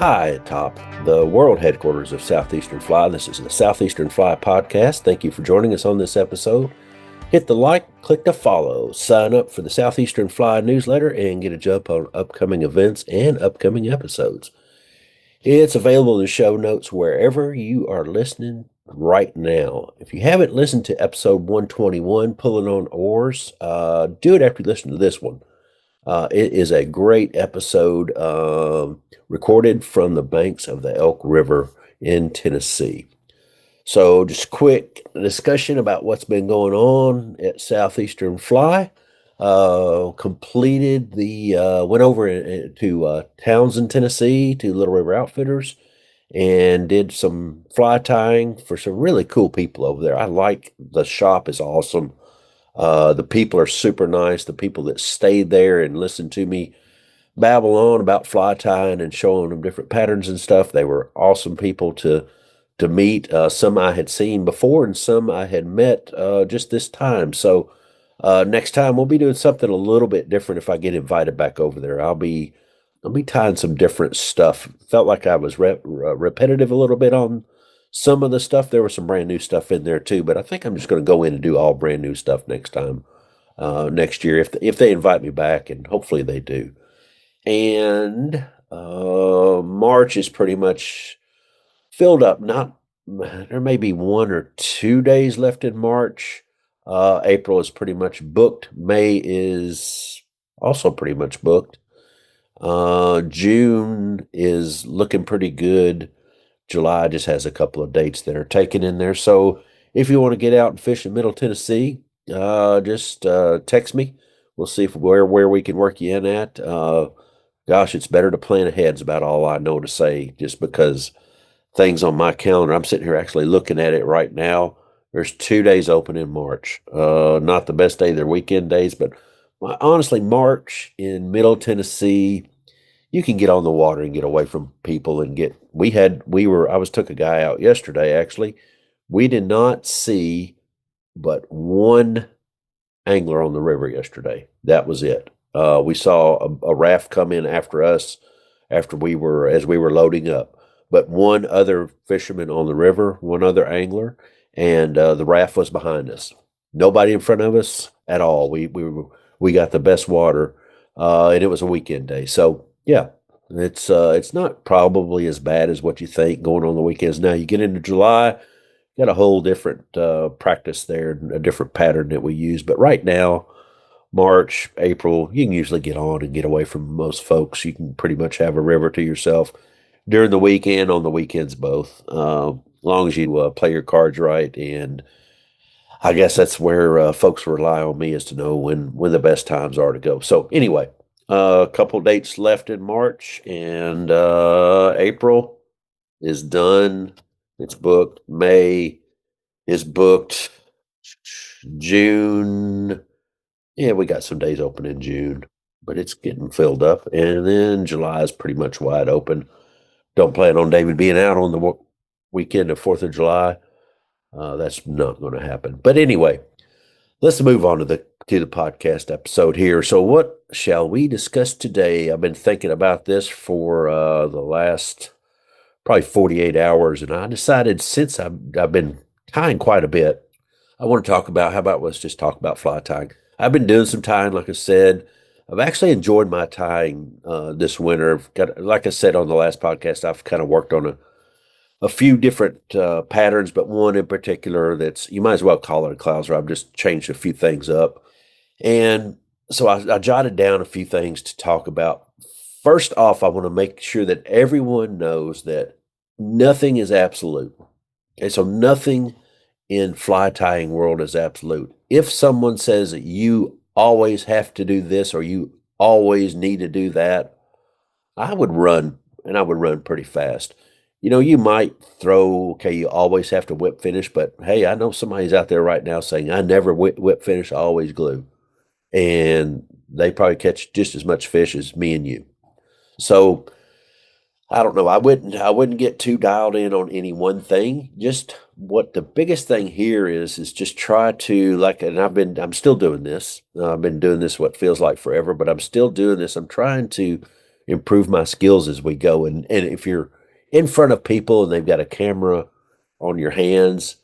high atop the world headquarters of Southeastern Fly. This is the Southeastern Fly podcast. Thank you for joining us on this episode. Hit the like, click the follow, sign up for the Southeastern Fly newsletter, and get a jump on upcoming events and upcoming episodes. It's available in the show notes wherever you are listening right now. If you haven't listened to episode 121, Pulling on Oars, do it after you listen to this one. It is a great episode recorded from the banks of the Elk River in Tennessee. So just a quick discussion about what's been going on at Southeastern Fly. Went over to Townsend, Tennessee, to Little River Outfitters, and did some fly tying for some really cool people over there. I like the shop is awesome. The people are super nice. The people that stayed there and listened to me babble on about fly tying and showing them different patterns and stuff, they were awesome people to meet. Some I had seen before and some I had met just this time. So next time we'll be doing something a little bit different if I get invited back over there. I'll be tying some different stuff. Felt like I was repetitive a little bit on some of the stuff. There was some brand new stuff in there too, but I think I'm just going to go in and do all brand new stuff next time, next year, if they invite me back, and hopefully they do. And March is pretty much filled up. There may be 1 or 2 days left in March. April is pretty much booked. May is also pretty much booked. June is looking pretty good. July just has a couple of dates that are taken in there. So if you want to get out and fish in Middle Tennessee, just text me. We'll see where we can work you in at. Gosh, it's better to plan ahead is about all I know to say, just because things on my calendar, I'm sitting here actually looking at it right now. There's 2 days open in March. Not the best day, they're weekend days, but honestly, March in Middle Tennessee, you can get on the water and get away from people and I took a guy out yesterday, actually. We did not see but one angler on the river yesterday. That was it. We saw a raft come in after us as we were loading up, but one other fisherman on the river, one other angler, and the raft was behind us. Nobody in front of us at all. We got the best water, and it was a weekend day. So yeah, it's not probably as bad as what you think going on the weekends. Now you get into July, got a whole different practice there, a different pattern that we use. But right now, March, April, you can usually get on and get away from most folks. You can pretty much have a river to yourself during the weekend, on the weekends, both. As long as you play your cards right, and I guess that's where folks rely on me, is to know when the best times are to go. So anyway, a couple dates left in March, and April is done. It's booked. May is booked. June, yeah, we got some days open in June, but it's getting filled up. And then July is pretty much wide open. Don't plan on David being out on the weekend of 4th of July. That's not going to happen. But anyway, let's move on to the podcast episode here. So what shall we discuss today? I've been thinking about this for the last probably 48 hours, and I decided, since I've been tying quite a bit, I want to talk about, how about let's just talk about fly tying. I've been doing some tying, like I said. I've actually enjoyed my tying this winter. Like I said on the last podcast, I've kind of worked on a few different patterns, but one in particular that's, you might as well call it a clouser. I've just changed a few things up. And so I jotted down a few things to talk about. First off, I want to make sure that everyone knows that nothing is absolute. And so nothing in fly tying world is absolute. If someone says that you always have to do this or you always need to do that, I would run, and I would run pretty fast. You might throw, okay, you always have to whip finish, but hey, I know somebody's out there right now saying, I never whip finish, I always glue. And they probably catch just as much fish as me and you. So I don't know. I wouldn't get too dialed in on any one thing. Just what the biggest thing here is just try to, and I'm still doing this. I've been doing this what feels like forever, but I'm still doing this. I'm trying to improve my skills as we go. And if you're in front of people and they've got a camera on your hands,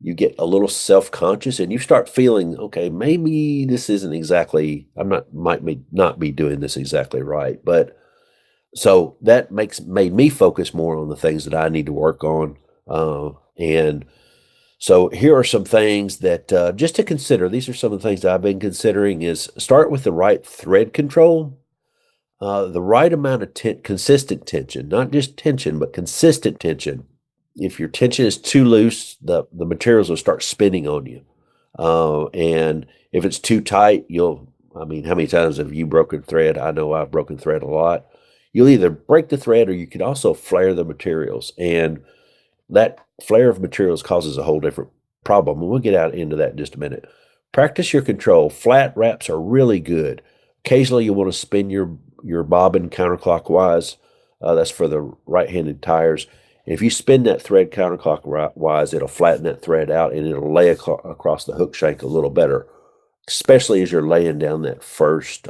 you get a little self-conscious and you start feeling, okay, maybe this isn't exactly, I'm not, might be not be doing this exactly right. But so that made me focus more on the things that I need to work on. And so here are some things that just to consider. These are some of the things that I've been considering is start with the right thread control, the right amount of consistent tension, not just tension, but consistent tension. If your tension is too loose, the materials will start spinning on you. And if it's too tight, I mean, how many times have you broken thread? I know I've broken thread a lot. You'll either break the thread or you can also flare the materials. And that flare of materials causes a whole different problem. And we'll get out into that in just a minute. Practice your control. Flat wraps are really good. Occasionally, you want to spin your bobbin counterclockwise. That's for the right-handed tires. And if you spin that thread counterclockwise, it'll flatten that thread out and it'll lay across the hook shank a little better, especially as you're laying down that first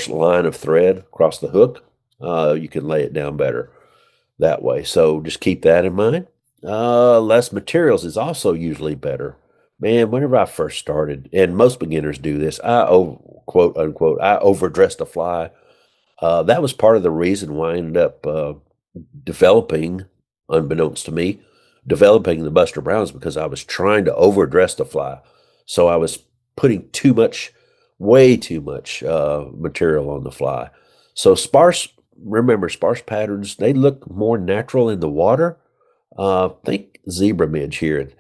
line of thread across the hook. You can lay it down better that way. So just keep that in mind. Less materials is also usually better. Man, whenever I first started, and most beginners do this, quote unquote, I overdressed a fly. That was part of the reason why I ended up developing, unbeknownst to me, developing the Buster Browns because I was trying to overdress the fly. So I was putting way too much material on the fly. So remember, sparse patterns, they look more natural in the water. Think zebra midge here.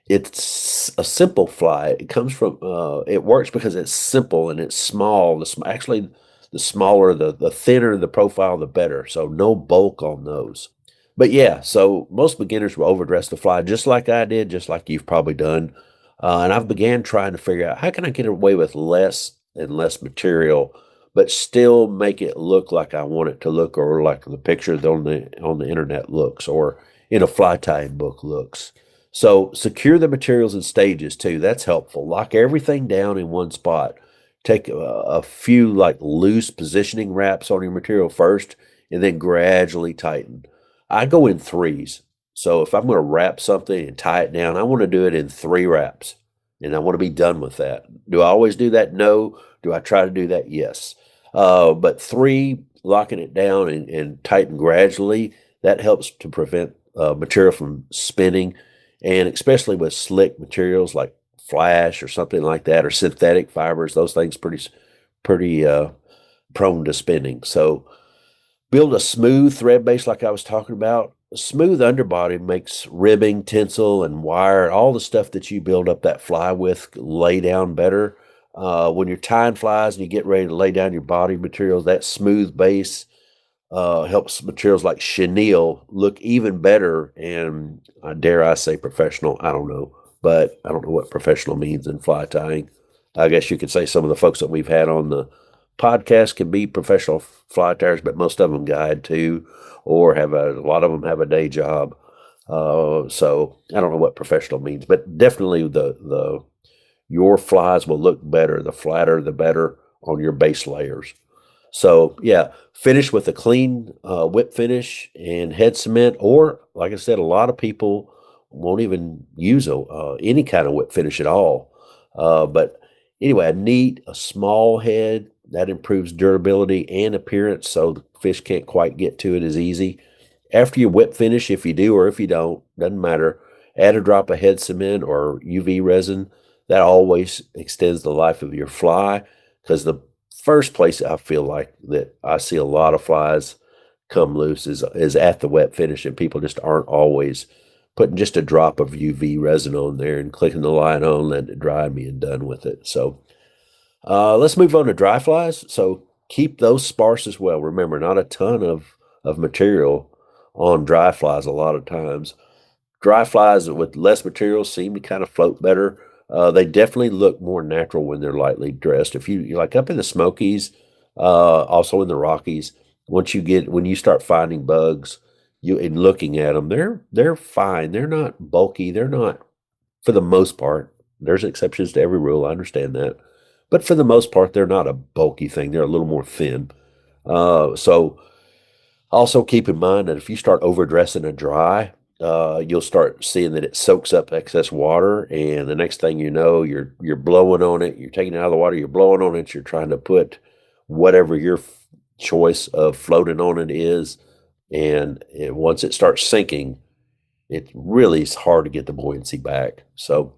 It's a simple fly. It comes from, it works because it's simple and it's small. Actually, the smaller, the thinner the profile, the better. So no bulk on those. But yeah, so most beginners will overdress the fly just like I did, just like you've probably done. And I've began trying to figure out how can I get away with less and less material, but still make it look like I want it to look, or like the picture on the internet looks, or in a fly tying book looks. So secure the materials in stages too. That's helpful. Lock everything down in one spot. Take a few like loose positioning wraps on your material first, and then gradually tighten. I go in threes. So if I'm going to wrap something and tie it down, I want to do it in 3 wraps, and I want to be done with that. Do I always do that? No. Do I try to do that? Yes. But 3, locking it down and tighten gradually, that helps to prevent material from spinning, and especially with slick materials like flash or something like that, or synthetic fibers, those things pretty prone to spinning. So build a smooth thread base like I was talking about. A smooth underbody makes ribbing, tinsel, and wire, all the stuff that you build up that fly with, lay down better. When you're tying flies and you get ready to lay down your body materials, that smooth base helps materials like chenille look even better. And dare I say professional? I don't know, but I don't know what professional means in fly tying. I guess you could say some of the folks that we've had on the podcast can be professional fly tyers, but most of them guide too, or a lot of them have a day job. So I don't know what professional means, but definitely your flies will look better. The flatter, the better on your base layers. So yeah, finish with a clean whip finish and head cement, or like I said, a lot of people won't even use any kind of whip finish at all. But anyway, a small head that improves durability and appearance, so the fish can't quite get to it as easy. After you whip finish, if you do or if you don't, doesn't matter. Add a drop of head cement or UV resin. That always extends the life of your fly, because the first place I feel like that I see a lot of flies come loose is at the wet finish, and people just aren't always putting just a drop of UV resin on there and clicking the line on, letting it dry, and being done with it. So let's move on to dry flies. So keep those sparse as well. Remember, not a ton of material on dry flies a lot of times. Dry flies with less material seem to kind of float better. They definitely look more natural when they're lightly dressed. If you're like up in the Smokies, also in the Rockies, when you start finding bugs, and looking at them, they're fine. They're not bulky. They're not, for the most part. There's exceptions to every rule. I understand that, but for the most part, they're not a bulky thing. They're a little more thin. So also keep in mind that if you start overdressing a dry, you'll start seeing that it soaks up excess water, and the next thing you know, you're blowing on it. You're taking it out of the water. You're blowing on it. You're trying to put whatever your choice of floating on it is, and once it starts sinking, it really is hard to get the buoyancy back. So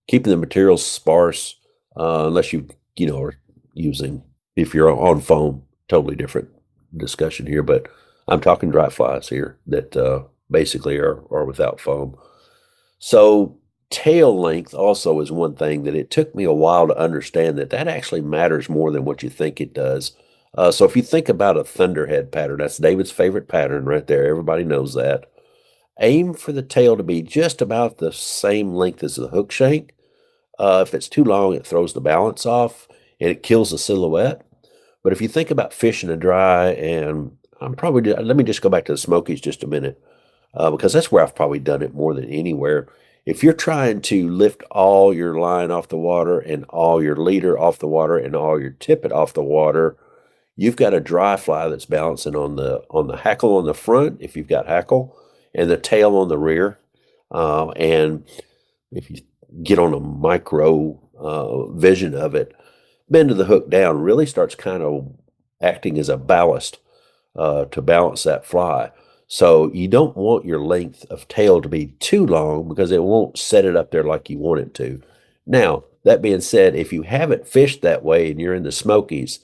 keeping the materials sparse, unless are using if you're on foam, totally different discussion here. But I'm talking dry flies here that basically are without foam. So tail length also is one thing that it took me a while to understand that actually matters more than what you think it does. So if you think about a thunderhead pattern, that's David's favorite pattern right there. Everybody knows that. Aim for the tail to be just about the same length as the hook shank. If it's too long, it throws the balance off and it kills the silhouette. But if you think about fishing a dry, and let me just go back to the Smokies just a minute, because that's where I've probably done it more than anywhere. If you're trying to lift all your line off the water and all your leader off the water and all your tippet off the water, you've got a dry fly that's balancing on the hackle on the front, if you've got hackle, and the tail on the rear. And if you get on a micro vision of it, bend of the hook down really starts kind of acting as a ballast to balance that fly. So you don't want your length of tail to be too long because it won't set it up there like you want it to. Now, that being said, if you haven't fished that way and you're in the Smokies,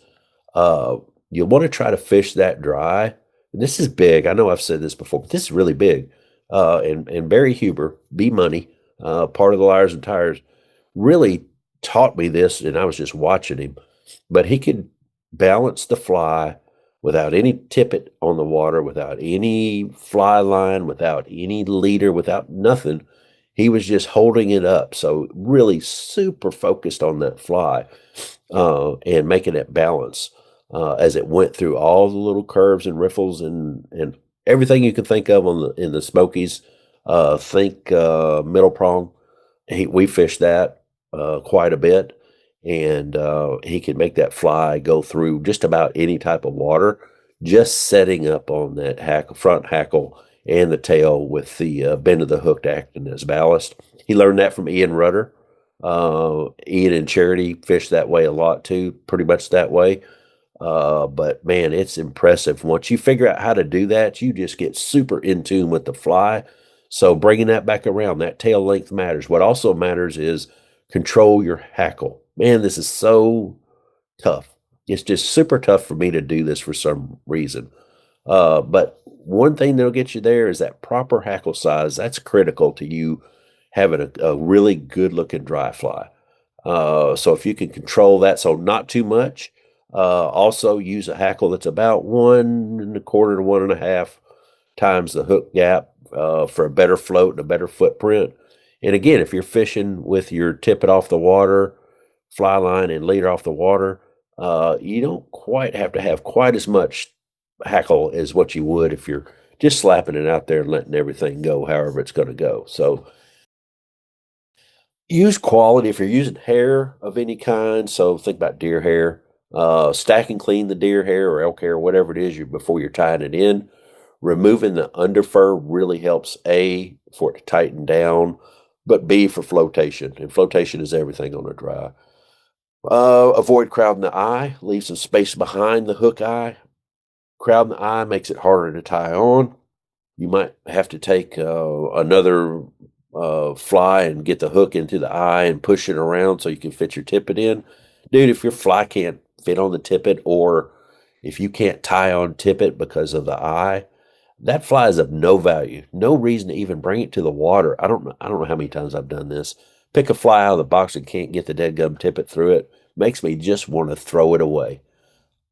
uh, you'll want to try to fish that dry. And this is big. I know I've said this before, but this is really big. And Barry Huber, B Money, part of the Liars and Tires, really taught me this, and I was just watching him. But he could balance the fly without any tippet on the water, without any fly line, without any leader, without nothing. He was just holding it up. So really super focused on that fly and making it balance as it went through all the little curves and riffles and everything you can think of in the Smokies. Think middle prong. We fished that quite a bit, and he could make that fly go through just about any type of water, just setting up on that front hackle and the tail with the bend of the hook acting as ballast. He learned that from Ian Rudder. Ian and Charity fish that way a lot too, pretty much that way. But man, it's impressive. Once you figure out how to do that, you just get super in tune with the fly. So bringing that back around, that tail length matters. What also matters is control your hackle. Man, this is so tough. It's just super tough for me to do this for some reason. But one thing that'll get you there is that proper hackle size. That's critical to you having a really good looking dry fly. So if you can control that, so not too much. Also use a hackle that's about 1.25 to 1.5 times the hook gap for a better float and a better footprint. And again, if you're fishing with your tippet off the water, fly line, and leader off the water, you don't quite have to have quite as much hackle as what you would if you're just slapping it out there and letting everything go however it's going to go. So use quality if you're using hair of any kind. So think about deer hair. Stack and clean the deer hair or elk hair, whatever it is, before you're tying it in. Removing the underfur really helps A, for it to tighten down, but B, for flotation. And flotation is everything on a dry. Avoid crowding the eye. Leave some space behind the hook eye. Crowding the eye makes it harder to tie on. You might have to take another fly and get the hook into the eye and push it around so you can fit your tippet in. Dude, if your fly can't fit on the tippet, or if you can't tie on tippet because of the eye, that fly is of no value. No reason to even bring it to the water. I don't know how many times I've done this. Pick a fly out of the box and can't get the dead gum tippet through it. Makes me just want to throw it away.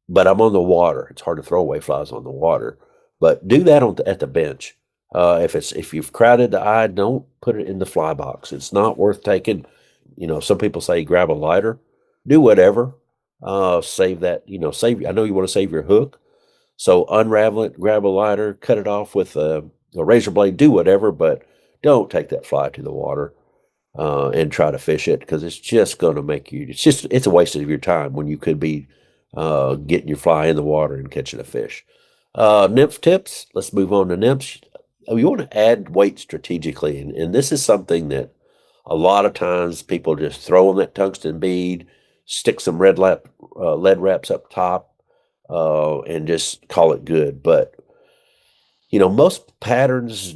But I'm on the water. It's hard to throw away flies on the water. But do that at the bench. If you've crowded the eye, don't put it in the fly box. It's not worth taking. Some people say grab a lighter. Do whatever. Save that. Save. I know you want to save your hook, so unravel it, grab a lighter, cut it off with a razor blade. Do whatever, but don't take that fly to the water and try to fish it, because it's just going to make you. It's a waste of your time when you could be getting your fly in the water and catching a fish. Nymph tips. Let's move on to nymphs. You want to add weight strategically, and this is something that a lot of times people just throw on that tungsten bead, stick some lead wraps up top, and just call it good. But most patterns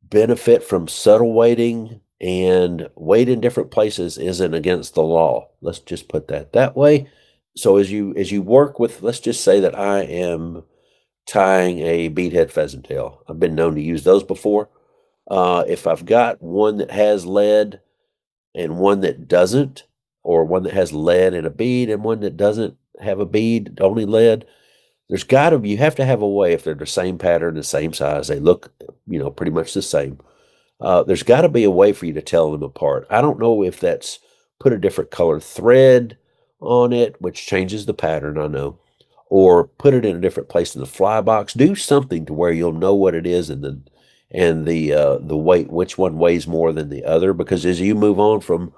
benefit from subtle weighting, and weight in different places isn't against the law. Let's just put that way. So as you work with, let's just say that I am tying a beadhead pheasant tail. I've been known to use those before. If I've got one that has lead and one that doesn't, or one that has lead and a bead and one that doesn't have a bead, only lead, you have to have a way, if they're the same pattern, the same size, they look, pretty much the same. There's got to be a way for you to tell them apart. I don't know if that's put a different colored thread on it, which changes the pattern, I know, or put it in a different place in the fly box. Do something to where you'll know what it is, and the weight, which one weighs more than the other. Because as you move on from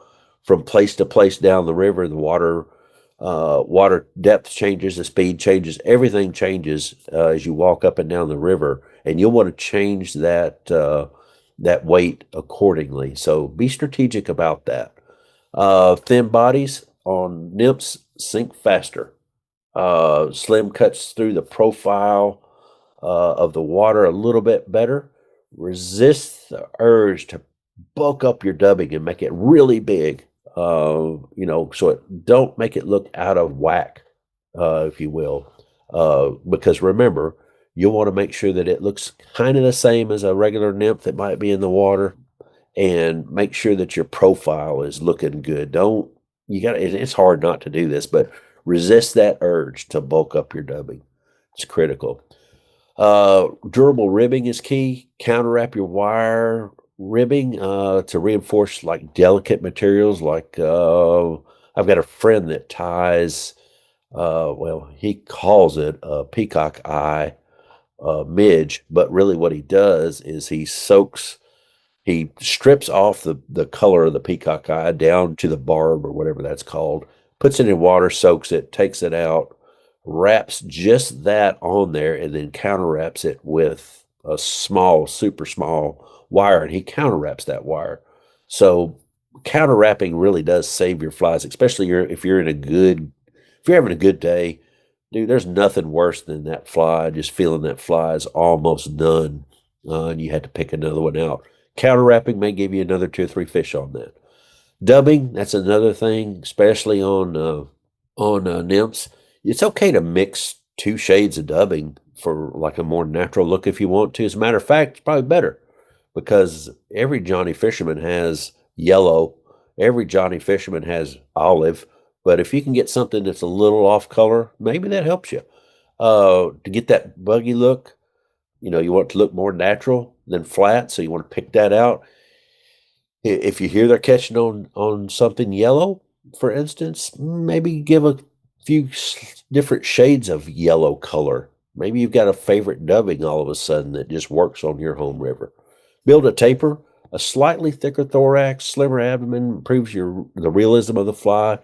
place to place down the river, the water depth changes, the speed changes, everything changes as you walk up and down the river, and you'll want to change that weight accordingly. So be strategic about that. Thin bodies on nymphs sink faster. Slim cuts through the profile of the water a little bit better. Resist the urge to bulk up your dubbing and make it really big. So don't make it look out of whack, if you will. Because remember, you'll want to make sure that it looks kind of the same as a regular nymph that might be in the water, and make sure that your profile is looking good. Don't you got it's hard not to do this, but resist that urge to bulk up your dubbing. It's critical. Durable ribbing is key. Counterwrap your wire ribbing to reinforce like delicate materials. Like I've got a friend that ties. Well, he calls it a peacock eye midge, but really what he does is he strips off the color of the peacock eye down to the barb or whatever that's called, puts it in water, soaks it, takes it out, wraps just that on there, and then counter wraps it with a small, super small wire, and he counter wraps that wire. So counter wrapping really does save your flies, especially if you're having a good day. Dude, there's nothing worse than that fly, just feeling that fly is almost done, and you had to pick another one out. Counter wrapping may give you another two or three fish on that. Dubbing, that's another thing, especially on nymphs. It's okay to mix two shades of dubbing for like a more natural look if you want to. As a matter of fact, it's probably better because every Johnny Fisherman has yellow, every Johnny Fisherman has olive. But if you can get something that's a little off color, maybe that helps you. To get that buggy look, you want it to look more natural than flat, so you want to pick that out. If you hear they're catching on something yellow, for instance, maybe give a few different shades of yellow color. Maybe you've got a favorite dubbing all of a sudden that just works on your home river. Build a taper. A slightly thicker thorax, slimmer abdomen improves the realism of the fly.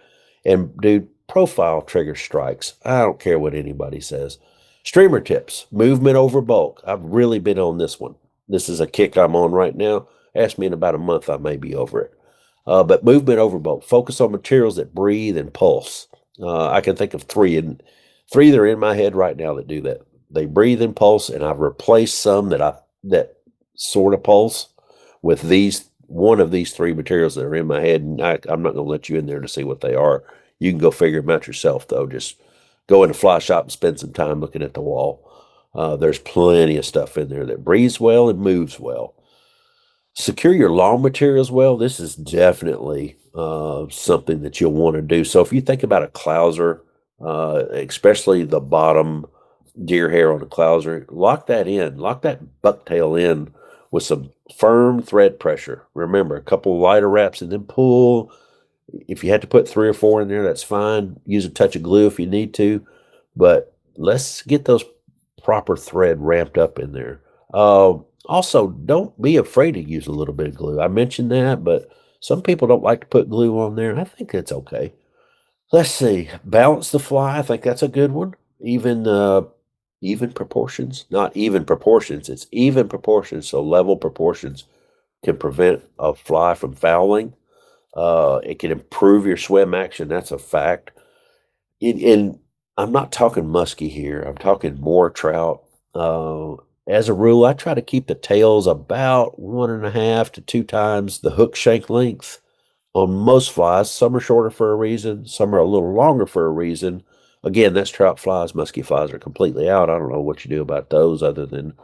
And dude, profile trigger strikes. I don't care what anybody says. Streamer tips, movement over bulk. I've really been on this one. This is a kick I'm on right now. Ask me in about a month, I may be over it. But movement over bulk. Focus on materials that breathe and pulse. I can think of three that are in my head right now that do that. They breathe and pulse, and I've replaced some that sort of pulse with one of these three materials that are in my head. And I'm not going to let you in there to see what they are. You can go figure them out yourself, though. Just go in the fly shop and spend some time looking at the wall. There's plenty of stuff in there that breathes well and moves well. Secure your long materials well. This is definitely something that you'll want to do. So if you think about a clouser, especially the bottom deer hair on the clouser, lock that in. Lock that bucktail in with some firm thread pressure. Remember, a couple lighter wraps and then pull. If you had to put three or four in there, that's fine. Use a touch of glue if you need to, but let's get those proper thread ramped up in there. Also, don't be afraid to use a little bit of glue. I mentioned that, but some people don't like to put glue on there. I think that's okay. Let's see, balance the fly, I think that's a good one. Even proportions, not even proportions, it's even proportions, so level proportions can prevent a fly from fouling. It can improve your swim action, that's a fact. And I'm not talking musky here, I'm talking more trout. As a rule, I try to keep the tails about 1.5 to 2 times the hook shank length on most flies. Some are shorter for a reason, some are a little longer for a reason. Again, that's trout flies. Musky flies are completely out. I don't know what you do about those other than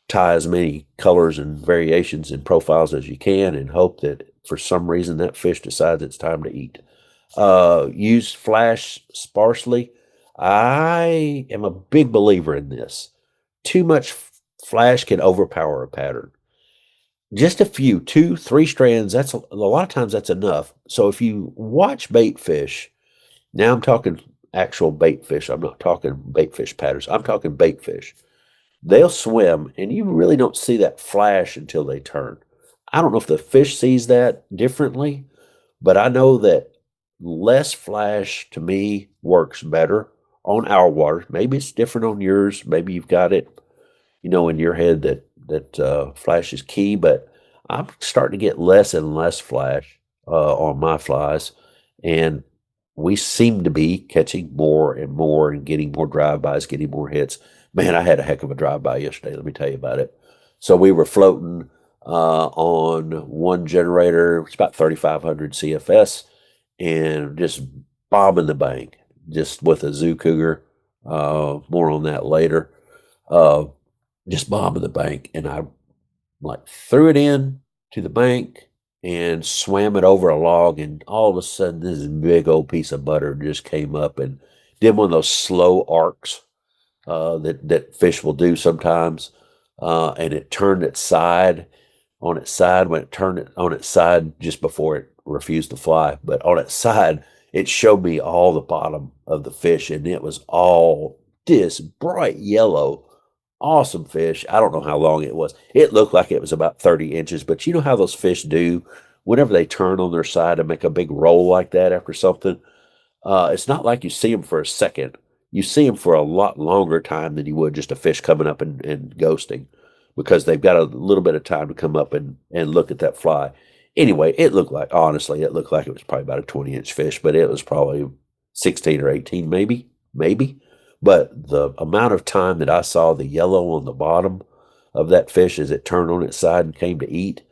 tie as many colors and variations and profiles as you can and hope that for some reason that fish decides it's time to eat. Use flash sparsely. I am a big believer in this. Too much flash can overpower a pattern. Just a few, 2, 3 strands, that's a lot of times that's enough. So if you watch bait fish, now I'm talking actual bait fish, I'm not talking bait fish patterns, I'm talking bait fish. They'll swim and you really don't see that flash until they turn. I don't know if the fish sees that differently, but I know that less flash to me works better on our waters. Maybe it's different on yours. Maybe you've got it, in your head that flash is key. But I'm starting to get less and less flash on my flies, and we seem to be catching more and more and getting more drive-bys, getting more hits. Man, I had a heck of a drive-by yesterday. Let me tell you about it. So we were floating on one generator. It's about 3,500 CFS, and just bombing the bank, just with a zoo cougar. More on that later. Uh, just bombing the bank, and I like threw it in to the bank and swam it over a log, and all of a sudden this big old piece of butter just came up and did one of those slow arcs that fish will do sometimes, and it turned its side when it turned it on its side just before it refused to fly. But on its side, it showed me all the bottom of the fish, and it was all this bright yellow, awesome fish. I don't know how long it was. It looked like it was about 30 inches, but you know how those fish do whenever they turn on their side and make a big roll like that after something? It's not like you see them for a second. You see them for a lot longer time than you would just a fish coming up and ghosting, because they've got a little bit of time to come up and look at that fly. Anyway, honestly, it looked like it was probably about a 20-inch fish, but it was probably 16 or 18, maybe. But the amount of time that I saw the yellow on the bottom of that fish as it turned on its side and came to eat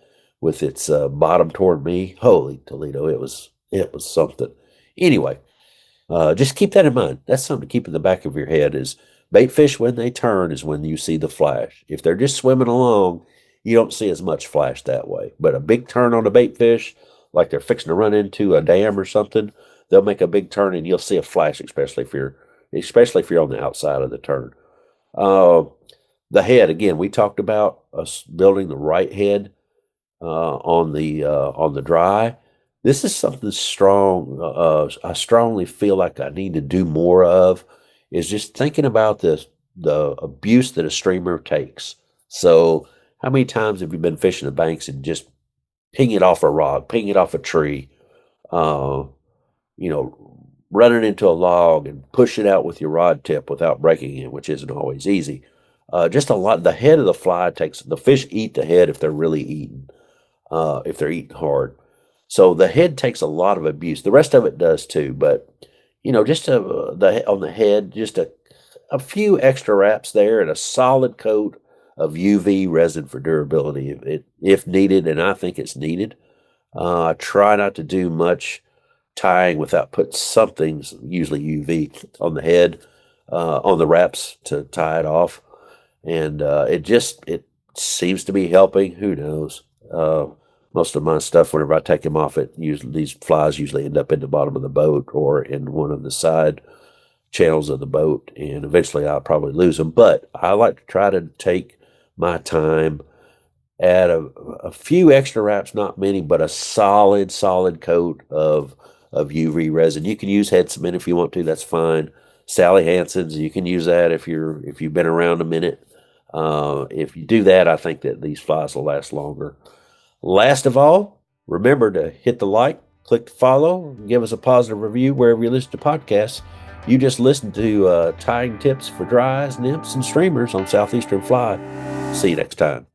with its bottom toward me, holy Toledo, it was something. Anyway, just keep that in mind. That's something to keep in the back of your head is bait fish when they turn is when you see the flash. If they're just swimming along, you don't see as much flash that way. But a big turn on a bait fish, like they're fixing to run into a dam or something, they'll make a big turn and you'll see a flash, especially if you're on the outside of the turn. Uh, the head again, we talked about us building the right head on the dry. This is something strong. I strongly feel like I need to do more of is just thinking about the abuse that a streamer takes. So, how many times have you been fishing the banks and just ping it off a rock, ping it off a tree, uh, running into a log and push it out with your rod tip without breaking it, which isn't always easy. Just a lot. The head of the fly takes the fish eat the head if they're really eating if they're eating hard. So the head takes a lot of abuse. The rest of it does too, but just on the head, just a few extra wraps there and a solid coat of UV resin for durability if needed, and I think it's needed. I try not to do much tying without putting something, usually UV, on the head, on the wraps to tie it off, and it seems to be helping. Who knows? Most of my stuff, whenever I take them off, these flies usually end up in the bottom of the boat or in one of the side channels of the boat, and eventually I'll probably lose them. But I like to try to take my time, add a few extra wraps, not many, but a solid coat of UV resin. You can use head cement if you want to. That's fine. Sally Hansen's, you can use that if you've been around a minute. If you do that, I think that these flies will last longer. Last of all, remember to hit the like, Click follow, and give us a positive review wherever you listen to podcasts. You just listened to tying tips for dries, nymphs, and streamers on Southeastern Fly. See you next time.